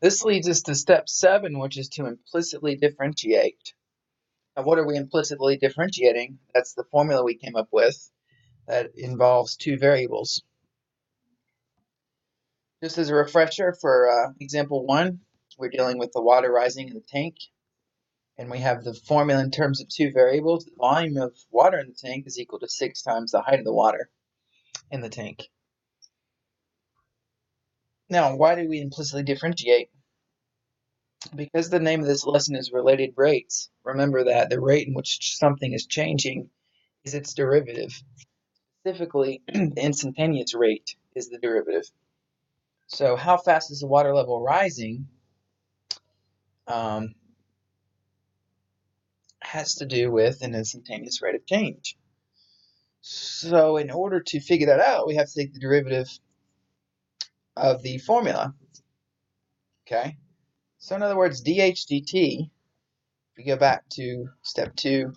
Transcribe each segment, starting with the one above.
This leads us to step 7, which is to implicitly differentiate. Now, what are we implicitly differentiating? That's the formula we came up with that involves two variables. Just as a refresher for example 1, we're dealing with the water rising in the tank, and we have the formula in terms of two variables. The volume of water in the tank is equal to 6 times the height of the water in the tank. Now, why do we implicitly differentiate? Because the name of this lesson is related rates. Remember that the rate in which something is changing is its derivative. Specifically, the instantaneous rate is the derivative. So how fast is the water level rising has to do with an instantaneous rate of change. So in order to figure that out, we have to take the derivative of the formula. Okay? So in other words, dH dt, if we go back to step 2,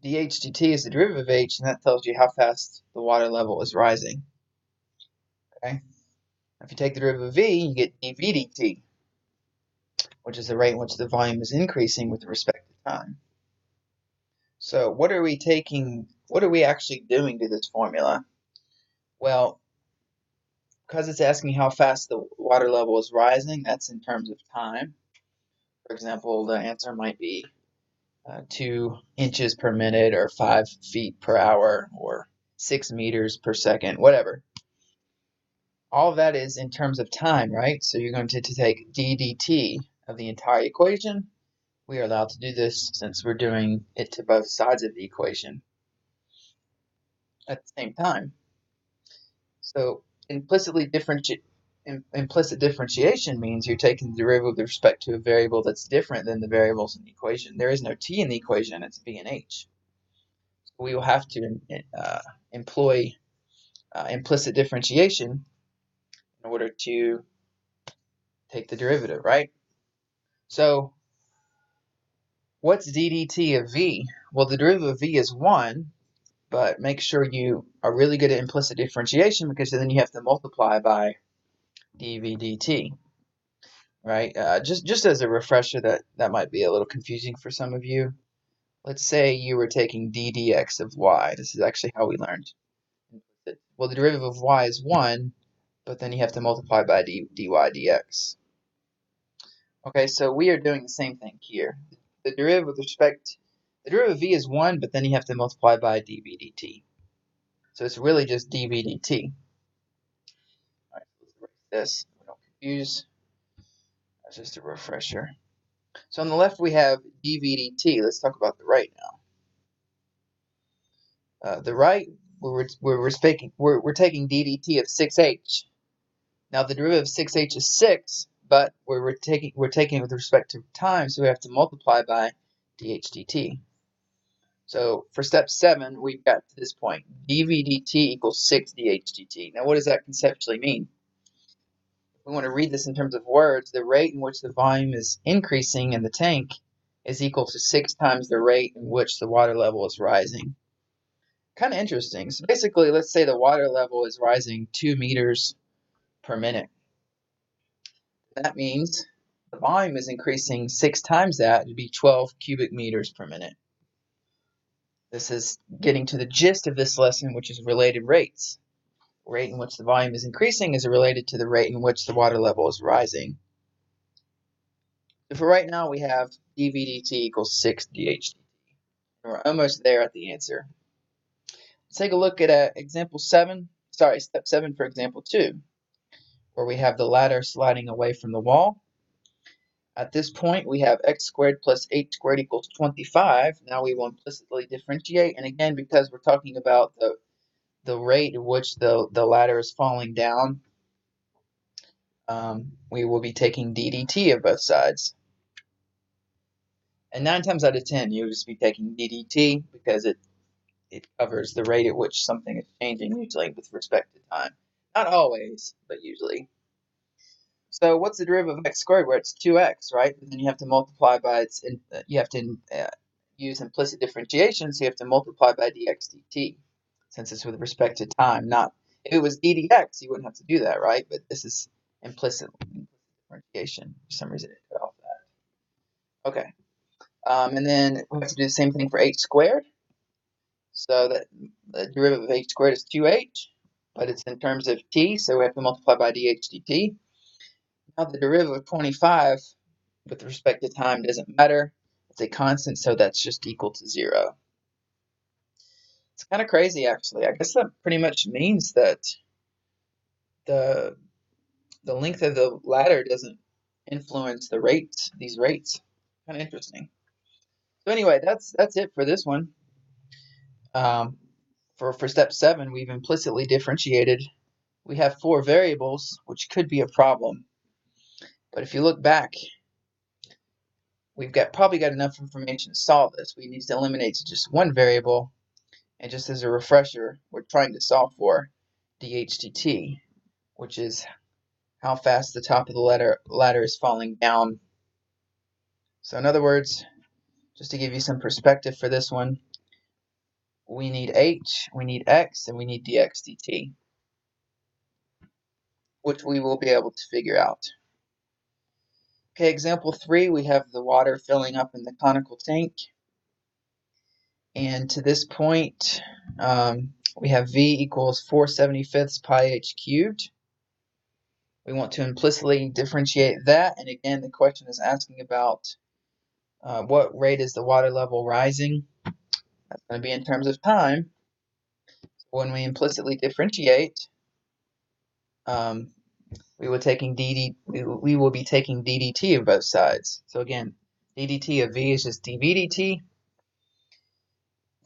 dH dt is the derivative of h, and that tells you how fast the water level is rising. Okay? If you take the derivative of v, you get dv dt, which is the rate in which the volume is increasing with respect to time. So what are we actually doing to this formula? Well, because it's asking how fast the water level is rising, that's in terms of time. For example, the answer might be 2 inches per minute, or 5 feet per hour, or 6 meters per second, whatever. All of that is in terms of time, right? So you're going to take d dt of the entire equation. We are allowed to do this since we're doing it to both sides of the equation at the same time. So implicit differentiation means you're taking the derivative with respect to a variable that's different than the variables in the equation. There is no t in the equation, it's b and h. So we will have to employ implicit differentiation in order to take the derivative, right? So what's d dt of v? Well, the derivative of v is 1, but make sure you are really good at implicit differentiation, because then you have to multiply by dv dt. Right? Just as a refresher, that might be a little confusing for some of you. Let's say you were taking d dx of y. This is actually how we learned. Well, the derivative of y is 1, but then you have to multiply by dy dx. Okay, so we are doing the same thing here. The derivative of v is 1, but then you have to multiply by dv dt. So it's really just dv dt. All right, let's erase this. We don't confuse. That's just a refresher. So on the left we have dv dt. Let's talk about the right now. The right, we're taking d dt of 6h. Now the derivative of 6h is 6, but we're taking it with respect to time, so we have to multiply by dh dt. So for step 7, we've got to this point. dv dt equals 6 dh dt. Now what does that conceptually mean? We want to read this in terms of words. The rate in which the volume is increasing in the tank is equal to 6 times the rate in which the water level is rising. Kind of interesting. So basically, let's say the water level is rising 2 meters per minute. That means the volume is increasing 6 times that to be 12 cubic meters per minute. This is getting to the gist of this lesson, which is related rates. The rate in which the volume is increasing is related to the rate in which the water level is rising. So for right now, we have dv dt equals 6 dh dt. And we're almost there at the answer. Let's take a look at step 7 for example 2, where we have the ladder sliding away from the wall. At this point, we have x squared plus h squared equals 25. Now we will implicitly differentiate, and again, because we're talking about the rate at which the ladder is falling down, we will be taking d dt of both sides. And 9 times out of 10, you'll just be taking d dt because it covers the rate at which something is changing, usually with respect to time. Not always, but usually. So what's the derivative of x squared? Where it's 2x, right? But then you have to multiply by you have to use implicit differentiation, so you have to multiply by dx dt, since it's with respect to time. Not if it was d dx, you wouldn't have to do that, right? But this is implicit differentiation. multiplication. For some reason it cut off that. Okay. And then we have to do the same thing for h squared. So that the derivative of h squared is 2h, but it's in terms of t, so we have to multiply by dh dt. Now the derivative of 25 with respect to time doesn't matter. It's a constant, so that's just equal to 0. It's kind of crazy, actually. I guess that pretty much means that the length of the ladder doesn't influence the rates, these rates. Kind of interesting. So anyway, that's it for this one. For step 7, we've implicitly differentiated. We have 4 variables, which could be a problem. But if you look back, we've probably got enough information to solve this. We need to eliminate to just one variable. And just as a refresher, we're trying to solve for dHdt, which is how fast the top of the ladder is falling down. So in other words, just to give you some perspective for this one, we need h, we need x, and we need dx dt, which we will be able to figure out. Okay, example 3, we have the water filling up in the conical tank. And to this point, we have v equals 4/75 pi h cubed. We want to implicitly differentiate that. And again, the question is asking about what rate is the water level rising. That's going to be in terms of time. When we implicitly differentiate, we will be taking ddt of both sides. So again, ddt of v is just dv dt.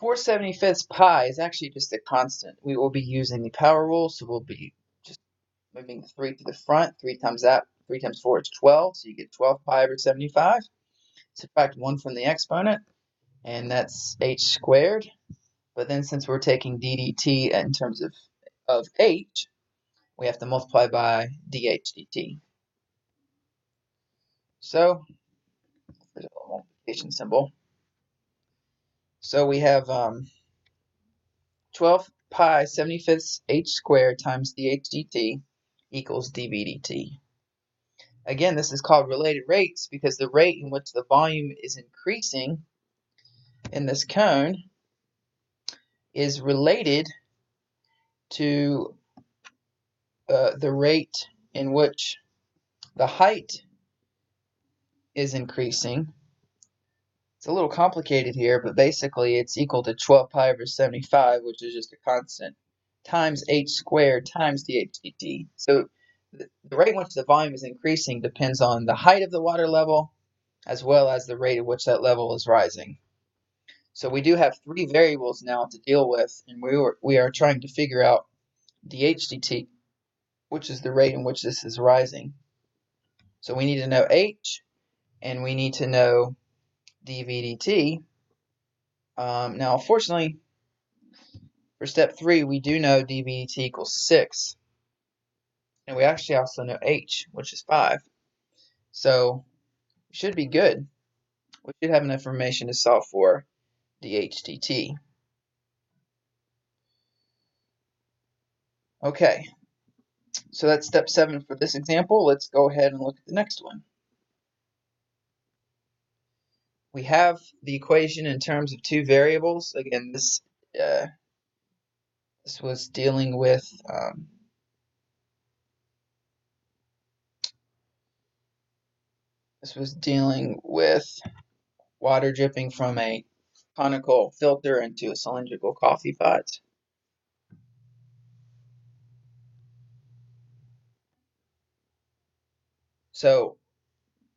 4/75 pi is actually just a constant. We will be using the power rule, so we'll be just moving the 3 to the front. 3 times 4 is 12, so you get 12 pi over 75. Subtract 1 from the exponent, and that's h squared. But then since we're taking ddt in terms of h, we have to multiply by dh dt. So there's a little multiplication symbol. So we have 12 pi 75 h squared times dh dt equals dv dt. Again, this is called related rates because the rate in which the volume is increasing in this cone is related to the rate in which the height is increasing. It's a little complicated here, but basically it's equal to 12 pi over 75, which is just a constant, times h squared times dh dt. So the rate in which the volume is increasing depends on the height of the water level as well as the rate at which that level is rising. So we do have 3 variables now to deal with, and we are trying to figure out dH dt, which is the rate in which this is rising. So we need to know h, and we need to know dV dt. Now, unfortunately, for step 3, we do know dV dt equals 6, and we actually also know h, which is 5. So we should be good. We should have enough information to solve for dH dt. Okay, so that's step 7 for this example. Let's go ahead and look at the next one. We have the equation in terms of 2 variables. Again, this was dealing with water dripping from a conical filter into a cylindrical coffee pot. So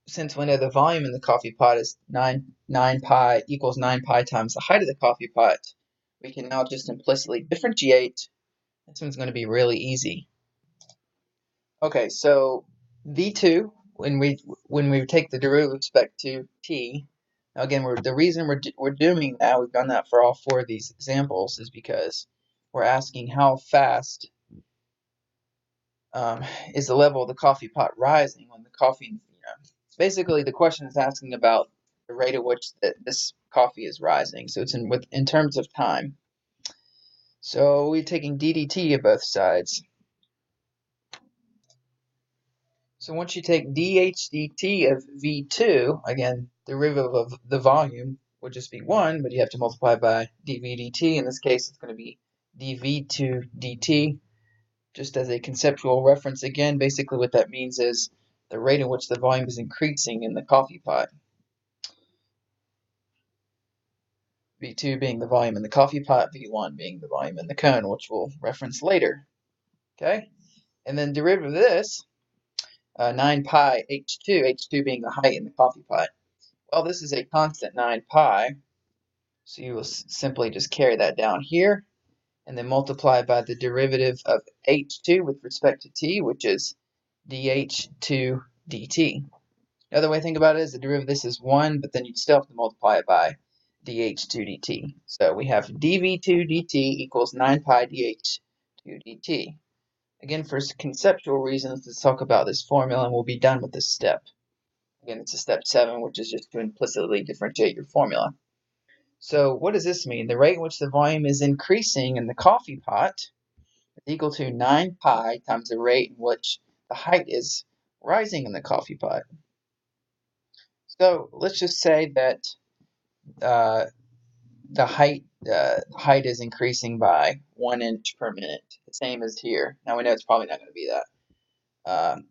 since we know the volume in the coffee pot is 9 pi equals 9 pi times the height of the coffee pot, we can now just implicitly differentiate. This one's going to be really easy. Okay, so v2, when we take the derivative with respect to t, now again, the reason we're doing that, we've done that for all 4 of these examples, is because we're asking how fast is the level of the coffee pot rising when the coffee, basically the question is asking about the rate at which this coffee is rising. So it's in terms of time. So we're taking ddt of both sides. So once you take dH dt of V2, again, derivative of the volume would just be 1, but you have to multiply by dV dt. In this case, it's going to be dV2 dt. Just as a conceptual reference, again, basically what that means is the rate in which the volume is increasing in the coffee pot. V2 being the volume in the coffee pot, V1 being the volume in the cone, which we'll reference later. Okay? And then derivative of this, 9 pi h2, h2 being the height in the coffee pot. Well, this is a constant 9 pi, so you will simply just carry that down here, and then multiply by the derivative of h2 with respect to t, which is dh2 dt. Another way to think about it is the derivative of this is 1, but then you'd still have to multiply it by dh2 dt. So we have dv2 dt equals 9 pi dh2 dt. Again, for conceptual reasons, let's talk about this formula and we'll be done with this step. Again, it's a step 7, which is just to implicitly differentiate your formula. So what does this mean? The rate in which the volume is increasing in the coffee pot is equal to 9 pi times the rate in which the height is rising in the coffee pot. So let's just say that the height is increasing by 1 inch per minute, the same as here. Now we know it's probably not going to be that.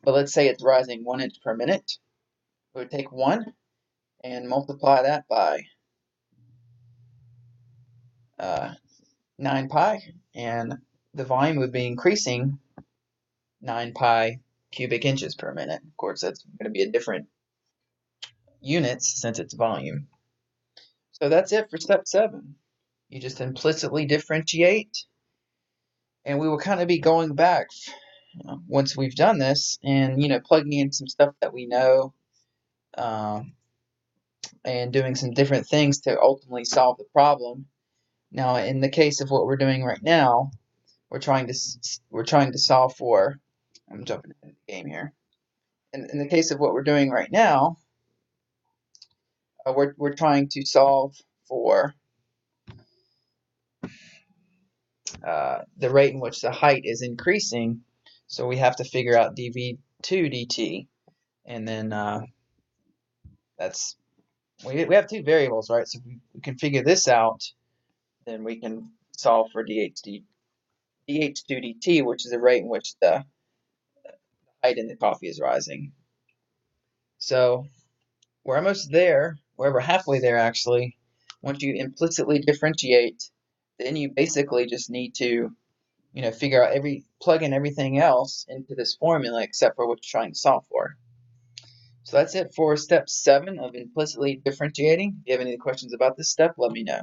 But let's say it's rising 1 inch per minute. We would take 1 and multiply that by 9 pi, and the volume would be increasing 9 pi cubic inches per minute. Of course, that's going to be a different units since it's volume. So that's it for step 7. You just implicitly differentiate, and we will kind of be going back once we've done this and plugging in some stuff that we know and doing some different things to ultimately solve the problem. Now, in the case of what we're doing right now, we're trying to solve for. I'm jumping into the game here. In the case of what we're doing right now, we're trying to solve for the rate in which the height is increasing. So we have to figure out dv2 dt, and then we have two variables, right? So if we can figure this out, then we can solve for dh2 dt, which is the rate in which the height in the coffee is rising. So we're almost there. We're halfway there, actually. Once you implicitly differentiate, then you basically just need to, figure out plug in everything else into this formula except for what you're trying to solve for. So that's it for step 7 of implicitly differentiating. If you have any questions about this step, let me know.